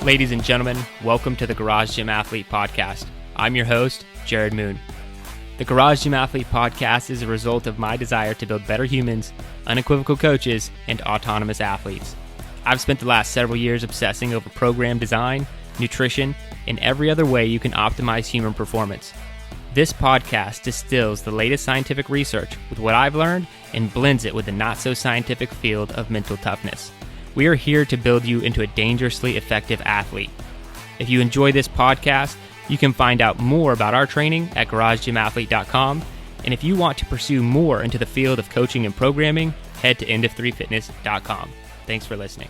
Ladies and gentlemen, welcome to the Garage Gym Athlete Podcast. I'm your host, Jerred Moon. The Garage Gym Athlete Podcast is a result of my desire to build better humans, unequivocal coaches, and autonomous athletes. I've spent the last several years obsessing over program design, nutrition, and every other way you can optimize human performance. This podcast distills the latest scientific research with what I've learned and blends it with the not-so-scientific field of mental toughness. We are here to build you into a dangerously effective athlete. If you enjoy this podcast, you can find out more about our training at garagegymathlete.com. And if you want to pursue more into the field of coaching and programming, head to endof3fitness.com. Thanks for listening.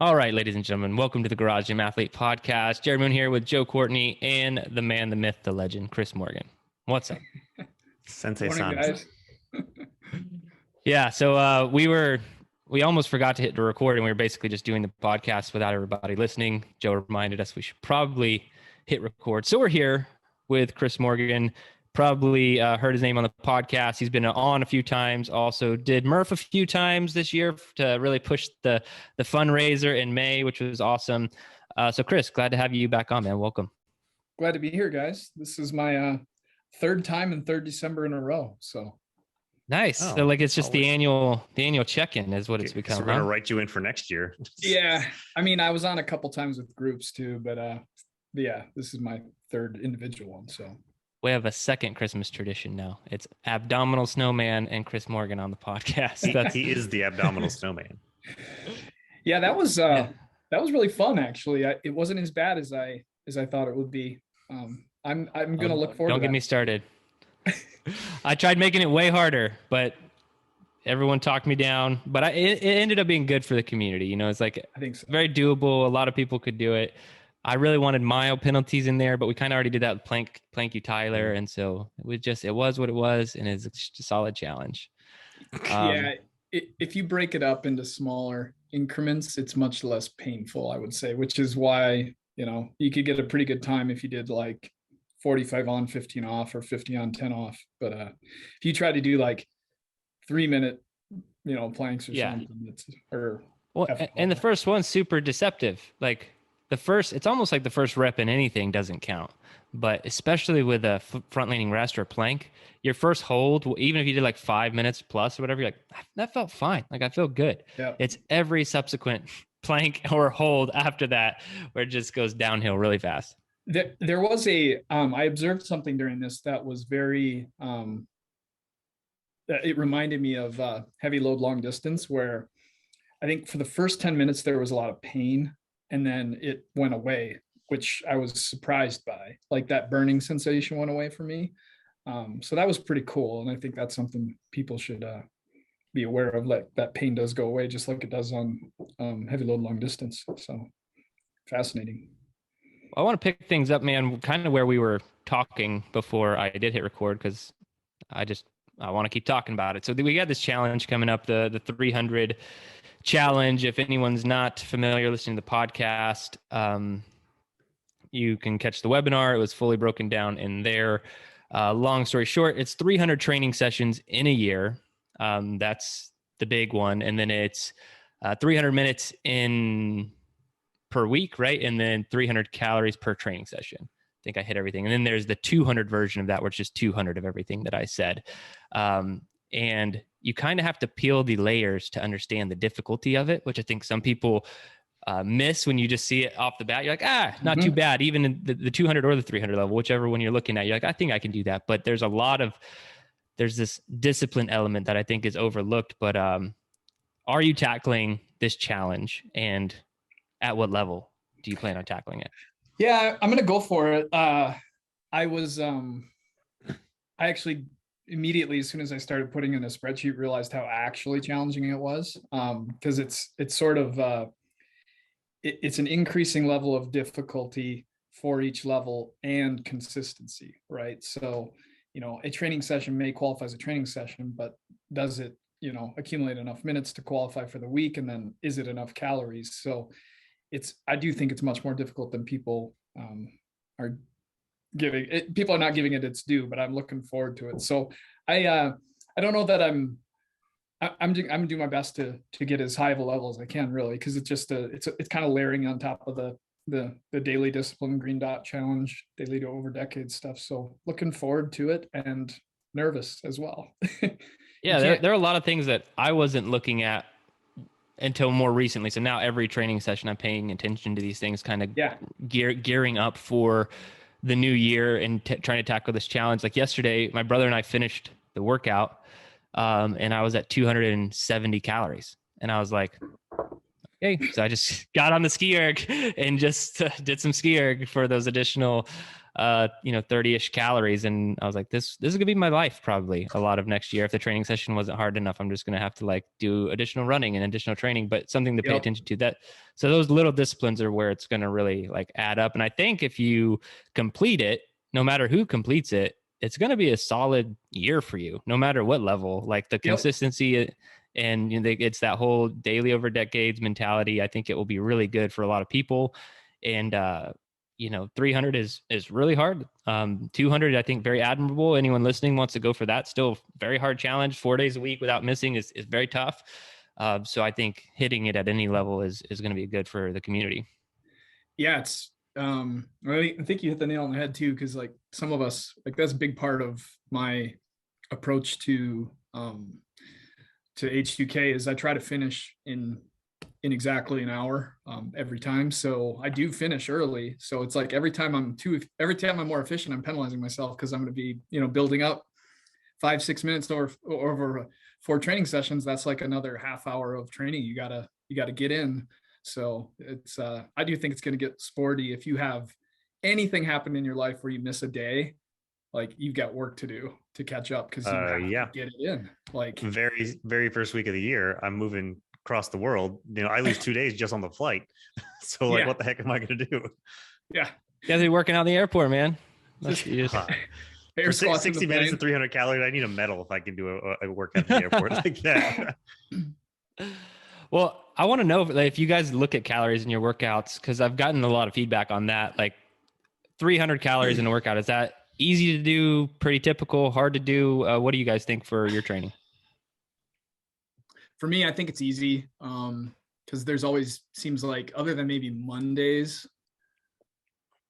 All right, ladies and gentlemen, welcome to the Garage Gym Athlete Podcast. Jerred Moon here with Joe Courtney and the man, the myth, the legend, Chris Morgan. What's up? Sensei Morning, San. guys. Yeah, so we almost forgot to hit the record, and we were basically just doing the podcast without everybody listening. Joe reminded us we should probably hit record. So we're here with Chris Morgan. Probably heard his name on the podcast. He's been on a few times. Also did Murph a few times this year to really push the fundraiser in May, which was awesome. So Chris, glad to have you back on, man. Welcome. Glad to be here, guys. This is my third time and third December in a row. So Nice. Oh, So like it's just the annual check-in is what it's become. So we're gonna write you in for next year. yeah, I mean, I was on a couple times with groups too, but yeah, this is my third individual one. So We have a second Christmas tradition now. It's Abdominal Snowman and Chris Morgan on the podcast. That's He is the abdominal snowman. yeah, that was really fun actually. It wasn't as bad as I thought it would be. I'm gonna look forward. Don't to get that. me started. I tried making it way harder, but everyone talked me down. But it ended up being good for the community. You know, it's like I think so. very doable. A lot of people could do it. I really wanted mild penalties in there, but we kind of already did that with Plank you Tyler, and so it was what it was, and it's just a solid challenge. Yeah, if you break it up into smaller increments, it's much less painful, I would say, which is why, you could get a pretty good time if you did like 45 on, 15 off, or 50 on, 10 off. But if you try to do like 3-minute, planks or something, And the first one's super deceptive. Like it's almost like the first rep in anything doesn't count. But especially with a front leaning rest or plank, your first hold, even if you did like 5 minutes plus or whatever, you're like, that felt fine. Like I feel good. Yeah. It's every subsequent plank or hold after that where it just goes downhill really fast. There was I observed something during this that was very, it reminded me of heavy load long distance, where I think for the first 10 minutes, there was a lot of pain and then it went away, which I was surprised by. Like that burning sensation went away for me. So that was pretty cool. And I think that's something people should be aware of. Like that pain does go away just like it does on heavy load long distance. So fascinating. I want to pick things up, man, kind of where we were talking before I did hit record, because I want to keep talking about it. So we got this challenge coming up, the 300 challenge. If anyone's not familiar listening to the podcast, you can catch the webinar. It was fully broken down in there. Long story short, it's 300 training sessions in a year. That's the big one. And then it's 300 minutes per week, right? And then 300 calories per training session. I think I hit everything. And then there's the 200 version of that, which is 200 of everything that I said. And you kind of have to peel the layers to understand the difficulty of it, which I think some people miss when you just see it off the bat. You're like, not too bad. Even in the 200 or the 300 level, whichever one you're looking at, you're like, I think I can do that. But there's this discipline element that I think is overlooked. But are you tackling this challenge, and at what level do you plan on tackling it? Yeah, I'm going to go for it. I actually immediately, as soon as I started putting in a spreadsheet, realized how actually challenging it was. Because it's sort of, it's an increasing level of difficulty for each level and consistency, right? So, a training session may qualify as a training session, but does it, accumulate enough minutes to qualify for the week? And then is it enough calories? So I do think it's much more difficult than people are giving it, people are not giving it its due, but I'm looking forward to it. So I don't know that I'm doing my best to get as high of a level as I can, really, because it's just it's kind of layering on top of the daily discipline green dot challenge, daily to over decade stuff. So looking forward to it and nervous as well. Yeah, there are a lot of things that I wasn't looking at until more recently. So now every training session, I'm paying attention to these things, kind of gearing up for the new year and trying to tackle this challenge. Like yesterday, my brother and I finished the workout, and I was at 270 calories, and I was like, okay. So I just got on the ski erg and just did some ski erg for those additional 30-ish calories. And I was like, this is gonna be my life probably a lot of next year. If the training session wasn't hard enough, I'm just gonna have to like do additional running and additional training, but something to pay attention to. That so those little disciplines are where it's gonna really like add up. And I think if you complete it, no matter who completes it, it's gonna be a solid year for you, no matter what level. Like the consistency and it's that whole daily over decades mentality. I think it will be really good for a lot of people. And 300 is really hard. 200, I think, very admirable. Anyone listening wants to go for that. Still very hard challenge. 4 days a week without missing is very tough. So I think hitting it at any level is going to be good for the community. Yeah, it's I think you hit the nail on the head too, because like some of us, like that's a big part of my approach to H2K is I try to finish in exactly an hour every time. So I do finish early. So it's like every time I'm more efficient, I'm penalizing myself because I'm going to be, building up 5-6 minutes over 4 training sessions. That's like another half hour of training you gotta get in. So it's I do think it's going to get sporty if you have anything happen in your life where you miss a day. Like you've got work to do to catch up because you have to get it in. Like very, very first week of the year, I'm moving across the world. I lose 2 days just on the flight. So like, what the heck am I going to do? Yeah. You guys be working out in the airport, man. For 60 minutes and 300 calories, I need a medal if I can do a workout in the airport like that. Well, I want to know if you guys look at calories in your workouts, because I've gotten a lot of feedback on that. Like 300 calories in a workout, is that easy to do, pretty typical, hard to do? What do you guys think for your training? For me, I think it's easy because there's always seems like, other than maybe Mondays,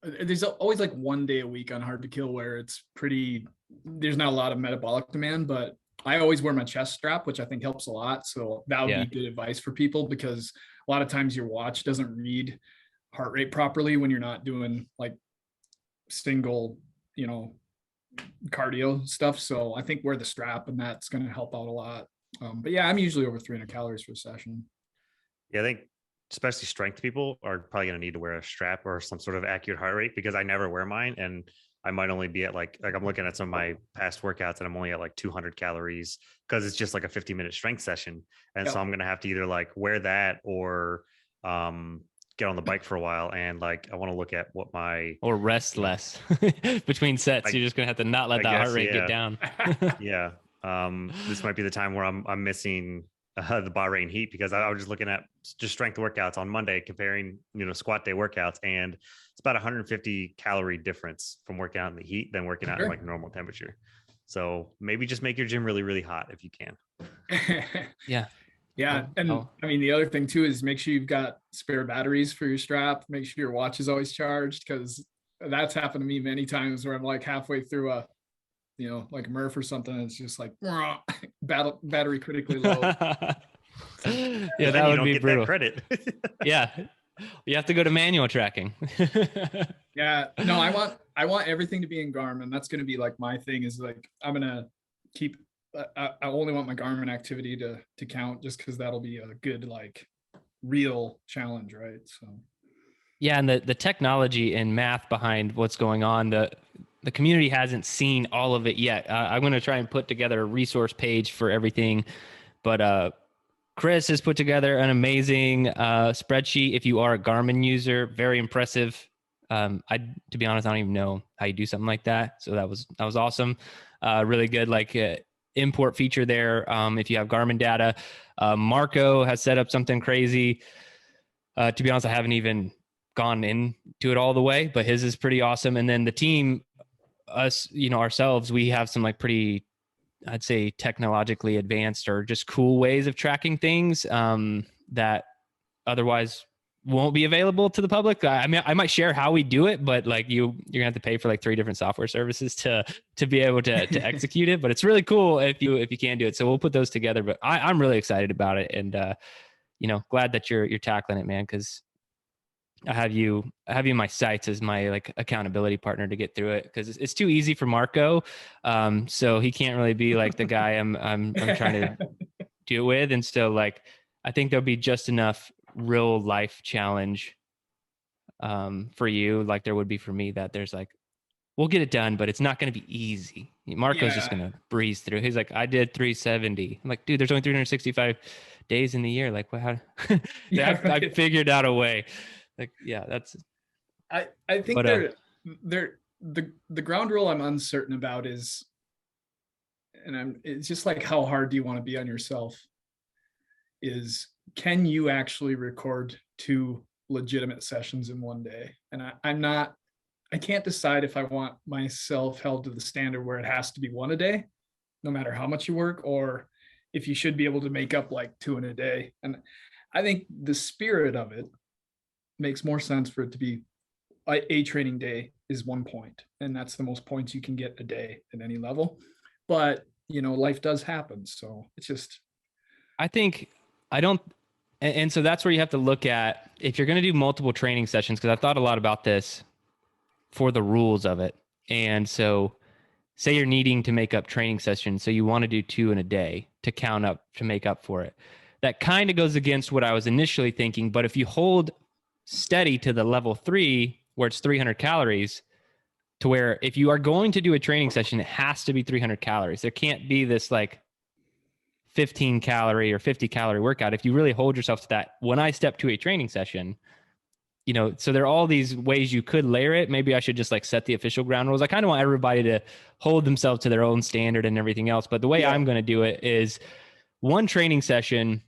there's always like 1 day a week on hard to kill where there's not a lot of metabolic demand, but I always wear my chest strap, which I think helps a lot. So that would be good advice for people, because a lot of times your watch doesn't read heart rate properly when you're not doing like single, cardio stuff. So I think wear the strap, and that's going to help out a lot. But yeah, I'm usually over 300 calories for a session. Yeah, I think especially strength people are probably going to need to wear a strap or some sort of accurate heart rate, because I never wear mine, and I might only be at like I'm looking at some of my past workouts and I'm only at like 200 calories because it's just like a 50-minute strength session. And so I'm going to have to either like wear that or get on the bike for a while. And like, I want to look at what or rest less between sets. You're just going to have to not let that heart rate get down. Yeah. This might be the time where I'm missing the Bahrain heat, because I was just looking at just strength workouts on Monday, comparing, squat day workouts, and it's about 150 calorie difference from working out in the heat than working out in like normal temperature. So maybe just make your gym really, really hot if you can. Yeah. And I mean, the other thing too is make sure you've got spare batteries for your strap. Make sure your watch is always charged, because that's happened to me many times where I'm like halfway through like Murph or something. It's just like battery critically low. Yeah, that would be brutal. Credit. Yeah, you have to go to manual tracking. Yeah, no, I want everything to be in Garmin. That's going to be like my thing, is like I'm gonna keep. I only want my Garmin activity to count, just because that'll be a good like real challenge, right? So. Yeah, and the technology and math behind what's going on, the community hasn't seen all of it yet. I'm going to try and put together a resource page for everything, but Chris has put together an amazing spreadsheet. If you are a Garmin user, very impressive. To be honest, I don't even know how you do something like that. So that was awesome. Really good, like import feature there. If you have Garmin data, Marco has set up something crazy. To be honest, I haven't even gone into it all the way, but his is pretty awesome. And then the team us, ourselves, we have some like pretty, I'd say, technologically advanced or just cool ways of tracking things that otherwise won't be available to the public. I mean, I might share how we do it, but like you're gonna have to pay for like 3 different software services to be able to execute it. But it's really cool if you can do it. So we'll put those together. But I'm really excited about it, and glad that you're tackling it, man. Because I have you in my sights as my like accountability partner to get through it, because it's too easy for Marco. So he can't really be like the guy I'm trying to do it with. And so like, I think there'll be just enough real life challenge for you, like there would be for me, that there's like, we'll get it done, but it's not going to be easy. Marco's just going to breeze through. He's like, I did 370. I'm like, dude, there's only 365 days in the year. Like, what? I figured out a way. Like, yeah, that's. I think the ground rule I'm uncertain about is, and it's just like, how hard do you want to be on yourself? Is, can you actually record 2 legitimate sessions in one day? And I can't decide if I want myself held to the standard where it has to be 1 a day, no matter how much you work, or if you should be able to make up like 2 in a day. And I think the spirit of it makes more sense for it to be a training day is 1 point, and that's the most points you can get a day at any level. But life does happen, so it's just, I think I don't. And so that's where you have to look at, if you're going to do multiple training sessions, because I thought a lot about this for the rules of it. And so say you're needing to make up training sessions, so you want to do 2 in a day to count up, to make up for it. That kind of goes against what I was initially thinking. But if you hold steady to the level 3, where it's 300 calories, to where if you are going to do a training session, it has to be 300 calories. There can't be this like 15 calorie or 50 calorie workout. If you really hold yourself to that, when I step to a training session, so there are all these ways you could layer it. Maybe I should just like set the official ground rules. I kind of want everybody to hold themselves to their own standard and everything else. But the way I'm going to do it is 1 training session,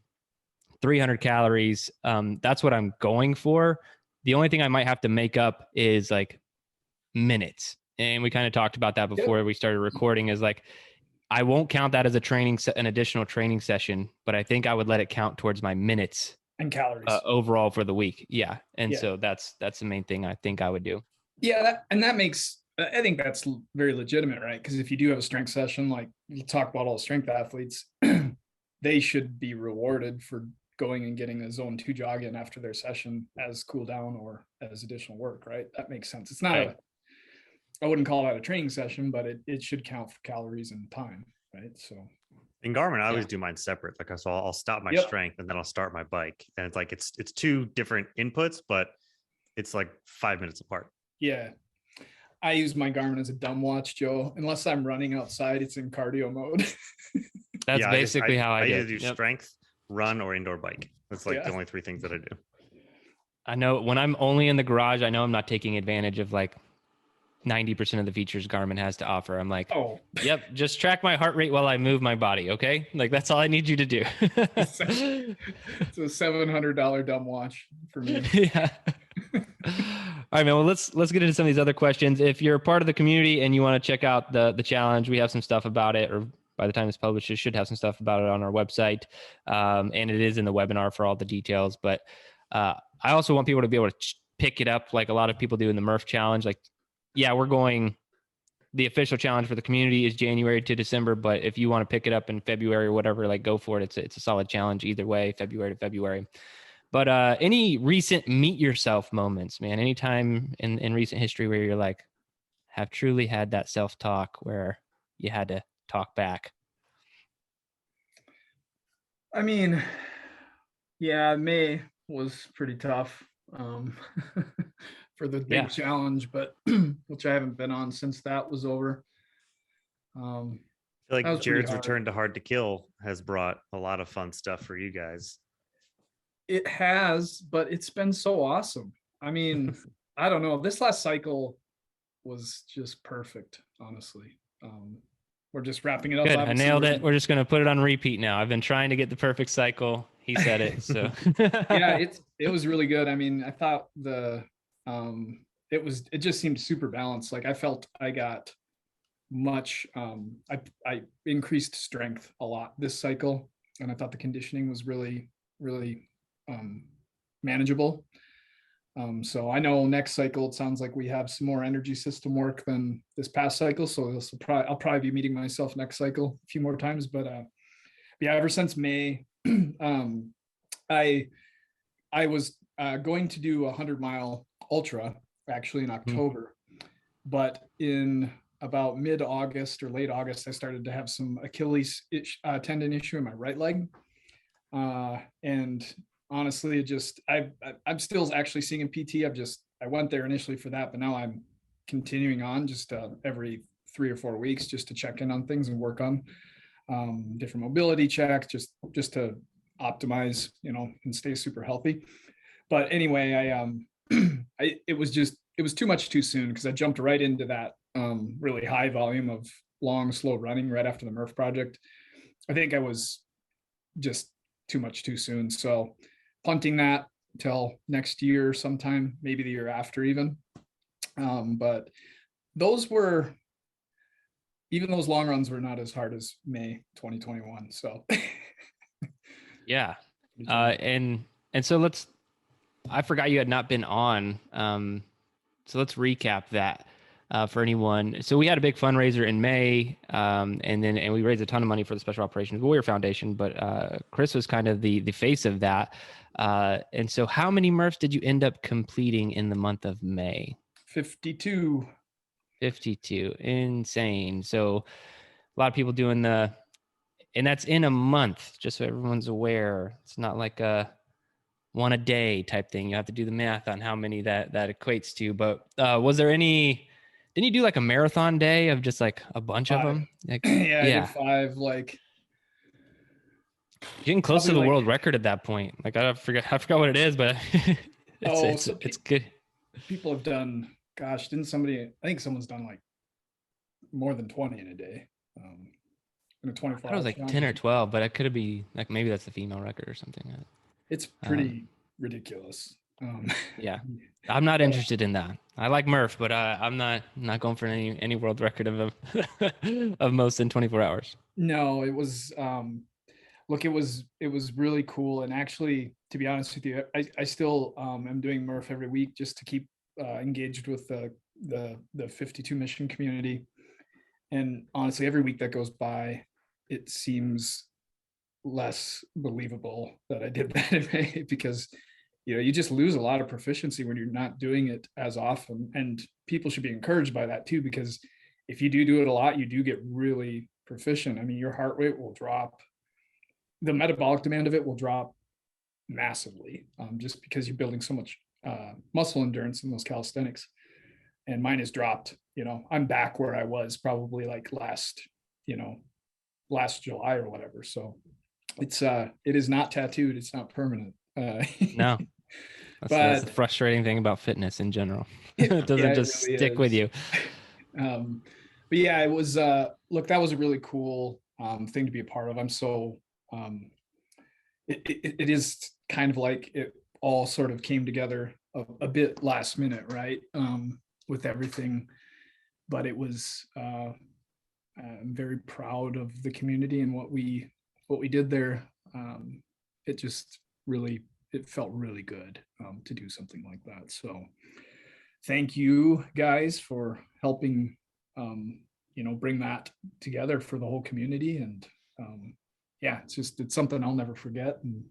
300 calories. That's what I'm going for. The only thing I might have to make up is like minutes. And we kind of talked about that before we started recording, is like, I won't count that as an additional training session, but I think I would let it count towards my minutes and calories overall for the week. Yeah. And so that's the main thing I think I would do. Yeah. I think that's very legitimate, right? Because if you do have a strength session, like you talk about all strength athletes, they should be rewarded for going and getting a zone 2 jog in after their session as cool down or as additional work, right? That makes sense. It's not I wouldn't call that a training session, but it should count for calories and time, right? So in Garmin, I always do mine separate. Like, so I'll stop my strength and then I'll start my bike. And it's like, it's 2 different inputs, but it's like 5 minutes apart. Yeah. I use my Garmin as a dumb watch, Joe. Unless I'm running outside, it's in cardio mode. That's basically how I either do strength, run, or indoor bike. That's like the only 3 things that I do. I know when I'm only in the garage, I know I'm not taking advantage of like 90% of the features Garmin has to offer. I'm like, yep, just track my heart rate while I move my body. Okay. Like, that's all I need you to do. It's a $700 dumb watch for me. Yeah. All right, man. Well, let's get into some of these other questions. If you're a part of the community and you want to check out the challenge, we have some stuff about it, or by the time it's published, it should have some stuff about it on our website. And it is in the webinar for all the details. But I also want people to be able to pick it up like a lot of people do in the Murph challenge. Like, yeah, the official challenge for the community is January to December, but if you want to pick it up in February or whatever, like, go for it. It's a solid challenge either way, February to February. But any recent meet yourself moments, man, anytime in recent history where you're like, have truly had that self-talk where you had to talk back? I mean, yeah, May was pretty tough. For the big challenge, but which I haven't been on since that was over. I feel like Jerred's return to Hard to Kill has brought a lot of fun stuff for you guys. It has, but it's been so awesome. I mean, I don't know. This last cycle was just perfect, honestly. We're just wrapping it up. Good. I nailed it. We're just going to put it on repeat now. I've been trying to get the perfect cycle. He said it. So yeah, it was really good. I mean, I thought it just seemed super balanced. Like, I felt I got much. I increased strength a lot this cycle, and I thought the conditioning was really, really manageable. So I know next cycle, it sounds like we have some more energy system work than this past cycle. So I'll probably be meeting myself next cycle a few more times. But yeah, ever since May, I was going to do a 100-mile ultra actually in October, but in about mid-August or late August, I started to have some Achilles tendon issue in my right leg, and honestly, I'm still actually seeing a PT. I went there initially for that, but now I'm continuing on just every 3 or 4 weeks just to check in on things and work on different mobility checks, just to optimize, and stay super healthy. But anyway, it was too much too soon, because I jumped right into that really high volume of long, slow running right after the Murph project. I think I was just too much too soon. So punting that till next year sometime, maybe the year after even. But those long runs were not as hard as May 2021. So yeah. And so I forgot you had not been on. So let's recap that for anyone. So we had a big fundraiser in May, and we raised a ton of money for the Special Operations Warrior Foundation, but Chris was kind of the face of that. And so how many Murphs did you end up completing in the month of May? 52. 52. Insane. So a lot of people doing and that's in a month, just so everyone's aware. It's not like a one a day type thing. You have to do the math on how many that equates to. But was there didn't you do like a marathon day of just like a bunch 5. of them? Like, yeah, I did 5. Like, getting close to the like, world record at that point. Like I forgot what it is, but it's good. People have done, gosh, I think someone's done like more than 20 in a day. In a 24 hour. It was like 10 or 12, but it could be like, maybe that's the female record or something. It's pretty ridiculous. Yeah, I'm not interested in that. I like Murph, but I'm not going for any world record of of most in 24 hours. No, it was look, it was really cool. And actually, to be honest with you, I still am doing Murph every week just to keep engaged with the 52 mission community. And honestly, every week that goes by, it seems less believable that I did that in May, because you just lose a lot of proficiency when you're not doing it as often. And people should be encouraged by that too, because if you do it a lot, you do get really proficient. I mean, your heart rate will drop, the metabolic demand of it will drop massively, just because you're building so much muscle endurance in those calisthenics. And mine has dropped. I'm back where I was probably like last July or whatever. So it is not tattooed. It's not permanent. No, that's the frustrating thing about fitness in general. It doesn't just really stick with you. But yeah, it was look, that was a really cool thing to be a part of. I'm so it is kind of like it all sort of came together a bit last minute, right? With everything, but it was I'm very proud of the community and what we did there. It felt really good to do something like that. So thank you guys for helping bring that together for the whole community. And yeah, it's something I'll never forget, and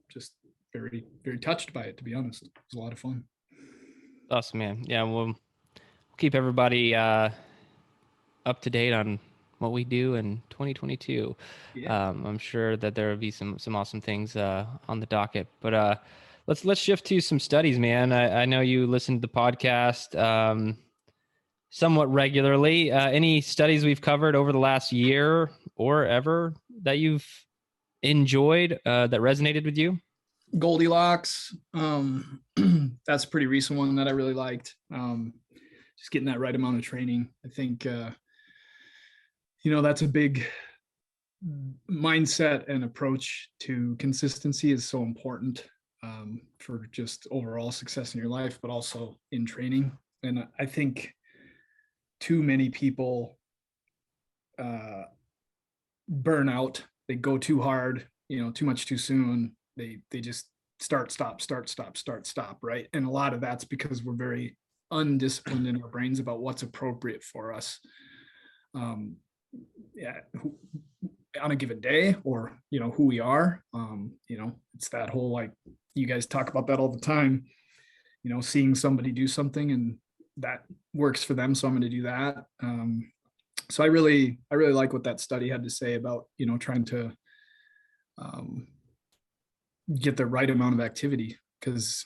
just very, very touched by it, to be honest. It was a lot of fun. Awesome, man. Yeah, we'll keep everybody up to date on what we do in 2022. Yeah. I'm sure that there will be some awesome things on the docket. But let's shift to some studies, man. I know you listen to the podcast somewhat regularly. Any studies we've covered over the last year or ever that you've enjoyed that resonated with you? Goldilocks. That's a pretty recent one that I really liked. Just getting that right amount of training. I think that's a big mindset and approach to consistency is so important for just overall success in your life, but also in training. And I think too many people burn out. They go too hard, too much too soon. They just start, stop, right? And a lot of that's because we're very undisciplined in our brains about what's appropriate for us. Yeah, on a given day, or who we are. It's that whole, like, you guys talk about that all the time, seeing somebody do something and that works for them, so I'm going to do that. So I really like what that study had to say about trying to get the right amount of activity, because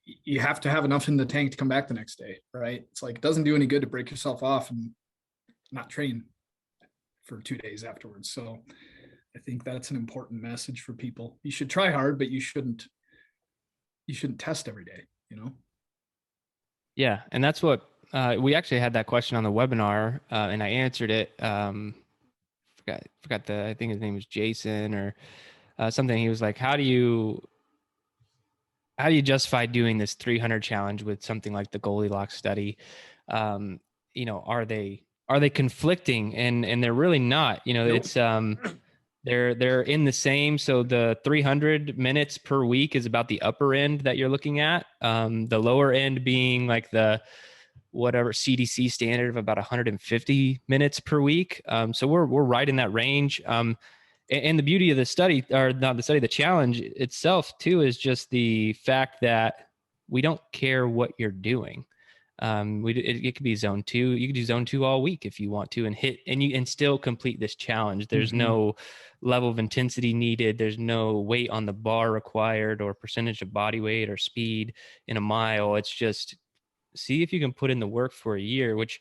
you have to have enough in the tank to come back the next day, right? It's like, it doesn't do any good to break yourself off and not train for 2 days afterwards. So I think that's an important message for people. You should try hard, but you shouldn't test every day, Yeah. And that's what we actually had that question on the webinar, and I answered it. Forgot I think his name was Jason or something. He was like, how do you justify doing this 300 challenge with something like the Goldilocks study? Are they conflicting? And they're really not. Nope. It's they're in the same. So the 300 minutes per week is about the upper end that you're looking at. The lower end being like the whatever CDC standard of about 150 minutes per week. So we're right in that range. And the beauty of the study, or not the study, the challenge itself too, is just the fact that we don't care what you're doing. It could be zone 2. You could do zone 2 all week if you want to, and still complete this challenge. There's no level of intensity needed. There's no weight on the bar required, or percentage of body weight or speed in a mile. It's just see if you can put in the work for a year, which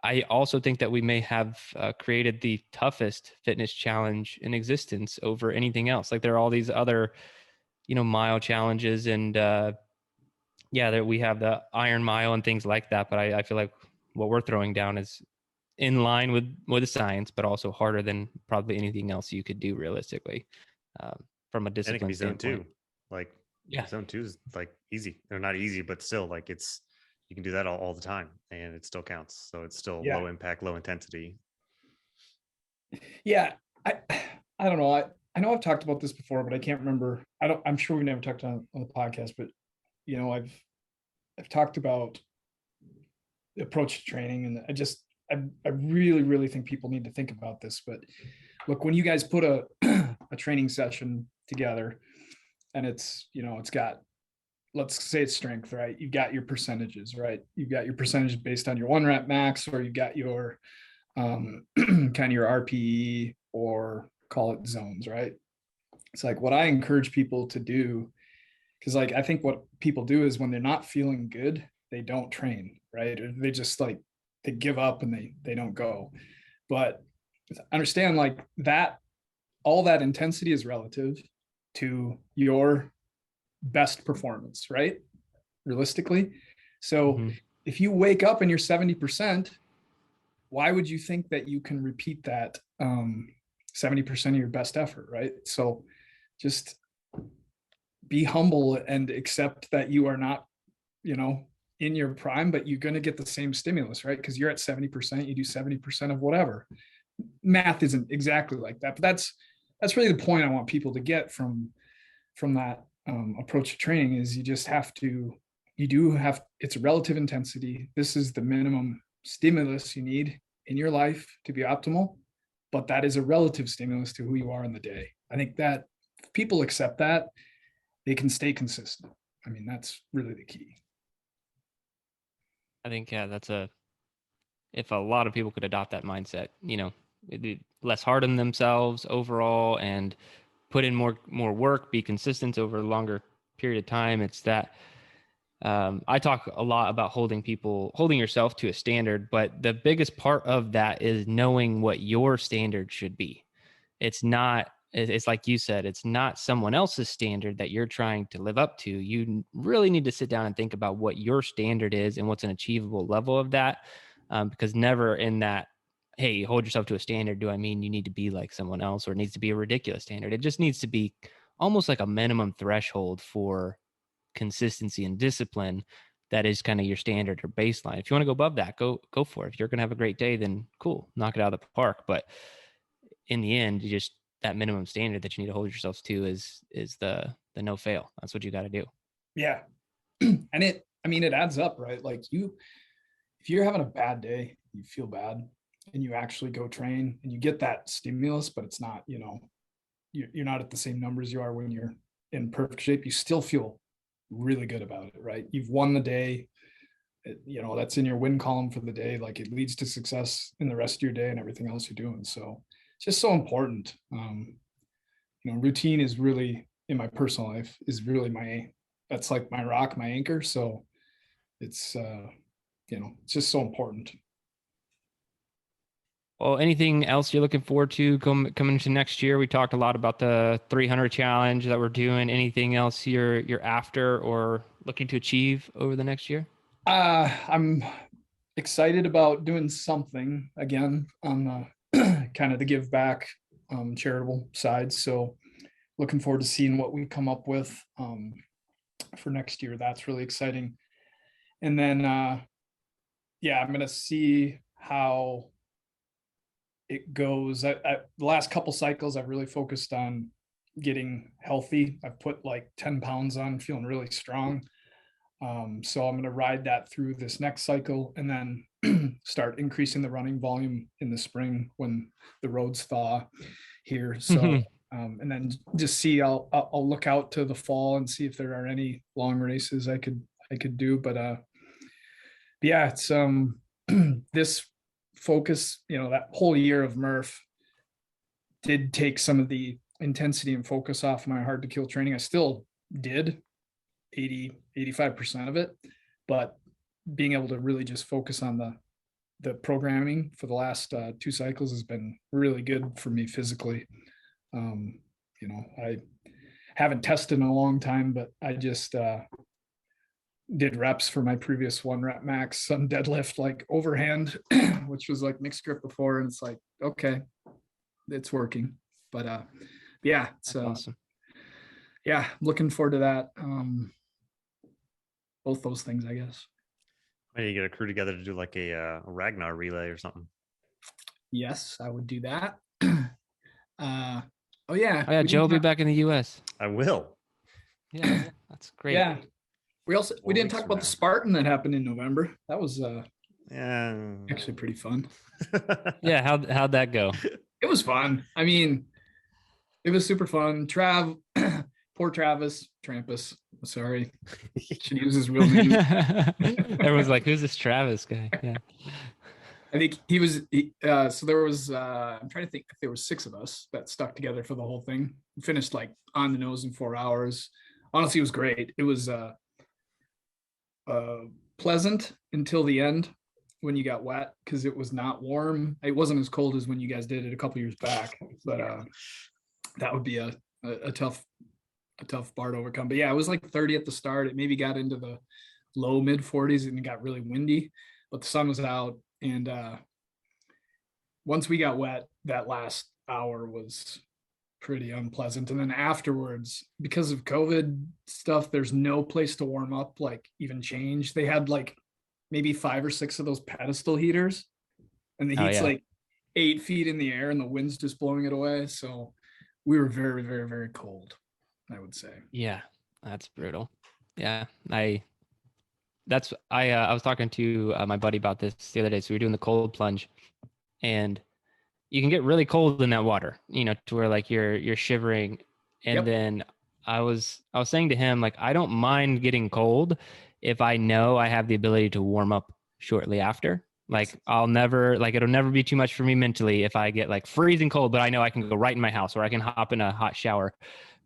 I also think that we may have created the toughest fitness challenge in existence over anything else. Like, there are all these other, mile challenges, and that we have the Iron Mile and things like that. But I feel like what we're throwing down is in line with the science, but also harder than probably anything else you could do realistically, from a discipline and it can be zone standpoint. 2. Like, zone 2 is like easy. They're not easy, but still, like, you can do that all the time and it still counts. So it's still low impact, low intensity. Yeah. I don't know. I know I've talked about this before, but I can't remember. I'm sure we've never talked on the podcast, but I've talked about the approach to training, and I really, really think people need to think about this. But look, when you guys put a training session together, and it's got, let's say it's strength, right? You've got your percentages, right? You've got your percentage based on your 1 rep max, or you've got your kind of your RPE, or call it zones, right? It's like, what I encourage people to do, because like, I think what people do is when they're not feeling good, they don't train, right? Or they just like, they give up and they don't go. But understand, like, that all that intensity is relative to your best performance, right? Realistically. So if you wake up and you're 70%, why would you think that you can repeat that 70% of your best effort, right? So just be humble and accept that you are not, in your prime, but you're going to get the same stimulus, right? Because you're at 70%, you do 70% of whatever. Math isn't exactly like that, but that's really the point I want people to get from that approach to training, is it's a relative intensity. This is the minimum stimulus you need in your life to be optimal, but that is a relative stimulus to who you are in the day. I think that if people accept that, they can stay consistent. I mean, that's really the key. I think, if a lot of people could adopt that mindset, it'd be less hard on themselves overall, and put in more work, be consistent over a longer period of time. It's that I talk a lot about holding yourself to a standard, but the biggest part of that is knowing what your standard should be. It's like you said, it's not someone else's standard that you're trying to live up to. You really need to sit down and think about what your standard is and what's an achievable level of that. Because never in that, hey, hold yourself to a standard, do I mean you need to be like someone else, or it needs to be a ridiculous standard? It just needs to be almost like a minimum threshold for consistency and discipline that is kind of your standard or baseline. If you want to go above that, go for it. If you're going to have a great day, then cool, knock it out of the park. But in the end, you just, that minimum standard that you need to hold yourselves to is the no fail. That's what you got to do. Yeah. And it adds up, right? Like if you're having a bad day, you feel bad, and you actually go train and you get that stimulus, but it's not, you're not at the same numbers you are when you're in perfect shape, you still feel really good about it, right? You've won the day, that's in your win column for the day. Like, it leads to success in the rest of your day and everything else you're doing. So it's just so important. Routine is really, in my personal life, is really that's like my rock, my anchor. So it's it's just so important. Well, anything else you're looking forward to coming into next year? We talked a lot about the 300 challenge that we're doing. Anything else you're after or looking to achieve over the next year? I'm excited about doing something again on the kind of the give back charitable side. So looking forward to seeing what we come up with for next year. That's really exciting. And then I'm going to see how it goes. The last couple cycles, I've really focused on getting healthy. I've put like 10 pounds on, feeling really strong. So I'm going to ride that through this next cycle, and then start increasing the running volume in the spring when the roads thaw here. So, and then just see, I'll look out to the fall and see if there are any long races I could do. But yeah, it's this focus, that whole year of Murph did take some of the intensity and focus off my hard to kill training. I still did 85% of it, but being able to really just focus on the programming for the last 2 cycles has been really good for me physically. I haven't tested in a long time, but I just did reps for my previous 1 rep max, some deadlift, like overhand, which was like mixed grip before. And it's like, okay, it's working. But yeah, it's awesome. Yeah, looking forward to that. Both those things, I guess. Maybe you get a crew together to do like a Ragnar relay or something. Yes, I would do that. Oh yeah, Joe will be back in the US. I will. Yeah, that's great. Yeah, we didn't talk about the Spartan that happened in November. That was actually pretty fun. Yeah, how'd that go? It was fun. I mean, it was super fun. Poor Travis Trampus. Sorry, should use his real name. Everyone's like, "Who's this Travis guy?" Yeah, I think he was. So there was. I'm trying to think if there were 6 of us that stuck together for the whole thing. We finished like on the nose in 4 hours. Honestly, it was great. It was pleasant until the end when you got wet, because it was not warm. It wasn't as cold as when you guys did it a couple years back, but that would be a tough bar to overcome. But yeah, it was like 30 at the start. It maybe got into the low mid 40s and it got really windy, but the sun was out. And once we got wet, that last hour was pretty unpleasant. And then afterwards, because of COVID stuff, there's no place to warm up, like even change. They had like maybe 5 or 6 of those pedestal heaters, and the heat's like 8 feet in the air and the wind's just blowing it away. So we were very, very, very cold, I would say. Yeah, that's brutal. Yeah, I was talking to my buddy about this the other day. So we were doing the cold plunge, and you can get really cold in that water, to where like you're shivering. And then I was saying to him, like, I don't mind getting cold if I know I have the ability to warm up shortly after. Like, it'll never be too much for me mentally if I get like freezing cold, but I know I can go right in my house, or I can hop in a hot shower.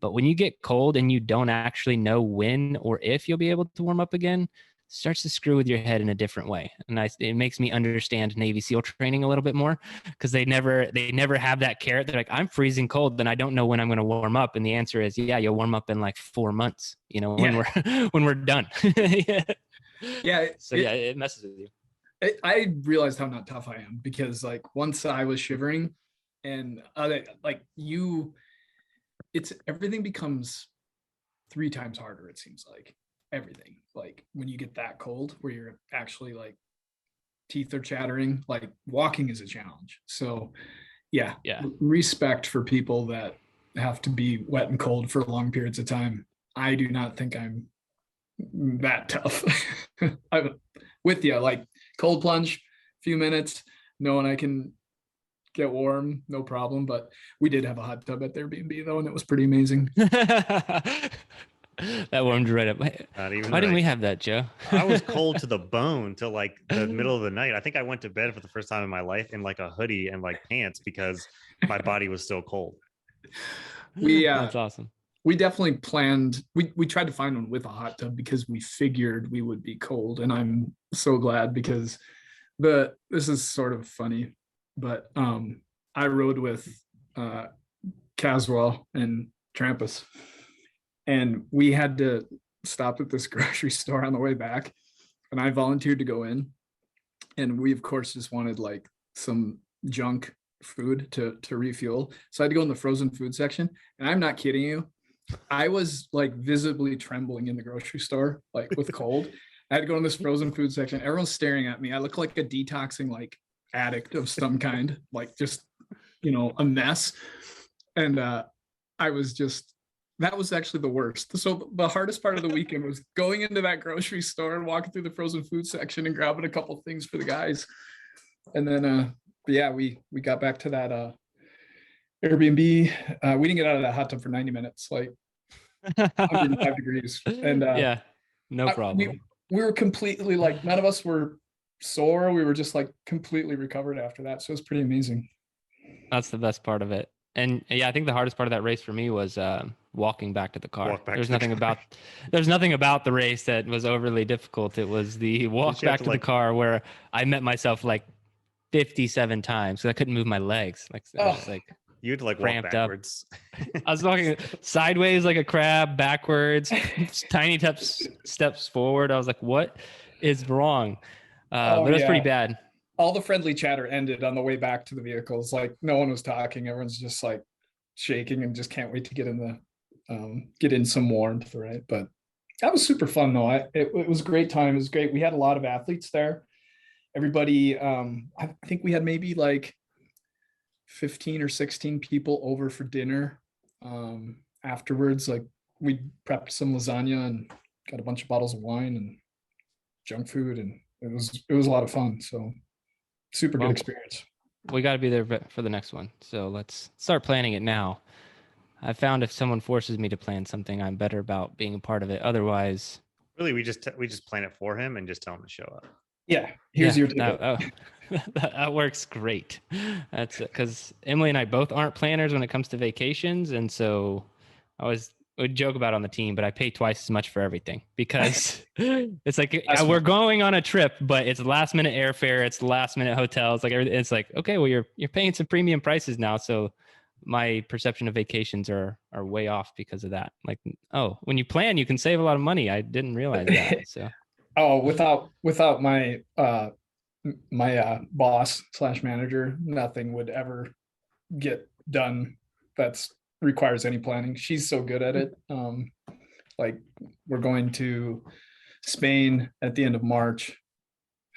But when you get cold and you don't actually know when or if you'll be able to warm up again, starts to screw with your head in a different way. And it makes me understand Navy SEAL training a little bit more, because they never have that carrot. They're like, I'm freezing cold, then I don't know when I'm going to warm up. And the answer is, yeah, you'll warm up in like 4 months, when we're done. Yeah. So it messes with you. I realized how not tough I am, because like once I was shivering, and everything becomes 3 times harder, it seems like. everything. Like when you get that cold where you're actually like teeth are chattering, like walking is a challenge. So yeah, respect for people that have to be wet and cold for long periods of time. I do not think I'm that tough. I'm with you, like cold plunge, few minutes, knowing I can get warm, no problem. But we did have a hot tub at their Airbnb though, and it was pretty amazing. That warmed right up. Why didn't we have that, Joe? I was cold to the bone till like the middle of the night. I think I went to bed for the first time in my life in like a hoodie and like pants because my body was still cold. That's awesome. We definitely planned. We tried to find one with a hot tub because we figured we would be cold, and I'm so glad because this is sort of funny, but I rode with Caswell and Trampus, and we had to stop at this grocery store on the way back, and I volunteered to go in, and we of course just wanted like some junk food to refuel, so I had to go in the frozen food section, and I'm not kidding you, I was like visibly trembling in the grocery store, like with cold. I had to go in this frozen food section. Everyone's staring at me. I look like a detoxing like addict of some kind, like just, a mess. And I was just, that was actually the worst. So the hardest part of the weekend was going into that grocery store and walking through the frozen food section and grabbing a couple things for the guys. And then, we got back to that Airbnb. We didn't get out of that hot tub for 90 minutes, like 105 degrees. And no problem. We were completely like, none of us were sore. We were just like completely recovered after that. So it was pretty amazing. That's the best part of it. And I think the hardest part of that race for me was walking back to the car. There's nothing about the race that was overly difficult. It was the walk back to the car where I met myself like 57 times because I couldn't move my legs. I was like you had to like walk backwards. I was walking sideways like a crab, backwards, tiny steps forward. I was like, what is wrong? But it was pretty bad. All the friendly chatter ended on the way back to the vehicles. Like no one was talking. Everyone's just like shaking and just can't wait to get in some warmth, right? But that was super fun though. It was a great time. It was great. We had a lot of athletes there. Everybody, I think we had maybe like 15 or 16 people over for dinner. Afterwards, like we prepped some lasagna and got a bunch of bottles of wine and junk food, and it was a lot of fun. So super good experience. We got to be there for the next one. So let's start planning it now. I found if someone forces me to plan something, I'm better about being a part of it. Otherwise, really, we just plan it for him and just tell him to show up. Yeah, here's your ticket. That works great. That's because Emily and I both aren't planners when it comes to vacations, and so I would joke about it on the team, but I pay twice as much for everything because it's like we're going on a trip, but it's last minute airfare, it's last minute hotels, like everything. It's like, okay, well you're paying some premium prices now, so my perception of vacations are way off because of that. Like, oh, when you plan, you can save a lot of money. I didn't realize that. So. Oh, without my my boss / manager, nothing would ever get done that's requires any planning. She's so good at it. Like we're going to Spain at the end of March,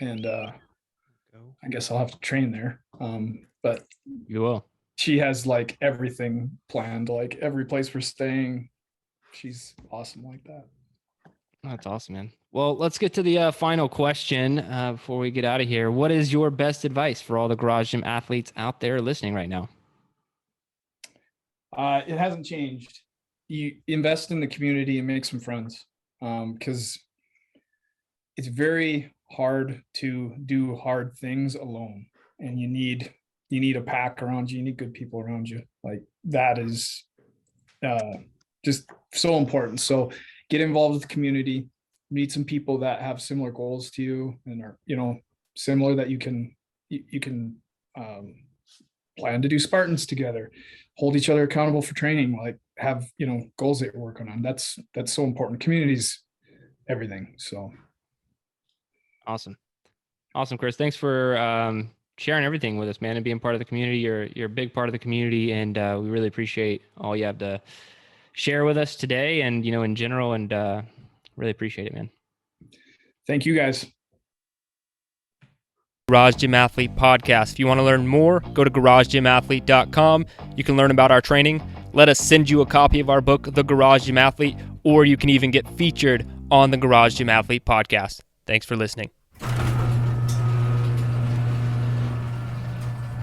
and I guess I'll have to train there. But you will. She has like everything planned, like every place we're staying. She's awesome like that. That's awesome, man. Well, let's get to the final question before we get out of here. What is your best advice for all the garage gym athletes out there listening right now? It hasn't changed. You invest in the community and make some friends, because it's very hard to do hard things alone, and you need a pack around you. You need good people around you. Like that is just so important. So get involved with the community, meet some people that have similar goals to you and are, similar, that you can plan to do Spartans together, hold each other accountable for training, like have, goals that you're working on. That's so important. Community's everything. So. Awesome, Chris. Thanks for sharing everything with us, man, and being part of the community. You're a big part of the community, and we really appreciate all you have to share with us today, and in general, and Really appreciate it, man. Thank you, guys. Garage Gym Athlete Podcast. If you want to learn more, go to garagegymathlete.com. You can learn about our training. Let us send you a copy of our book, The Garage Gym Athlete, or you can even get featured on the Garage Gym Athlete Podcast. Thanks for listening.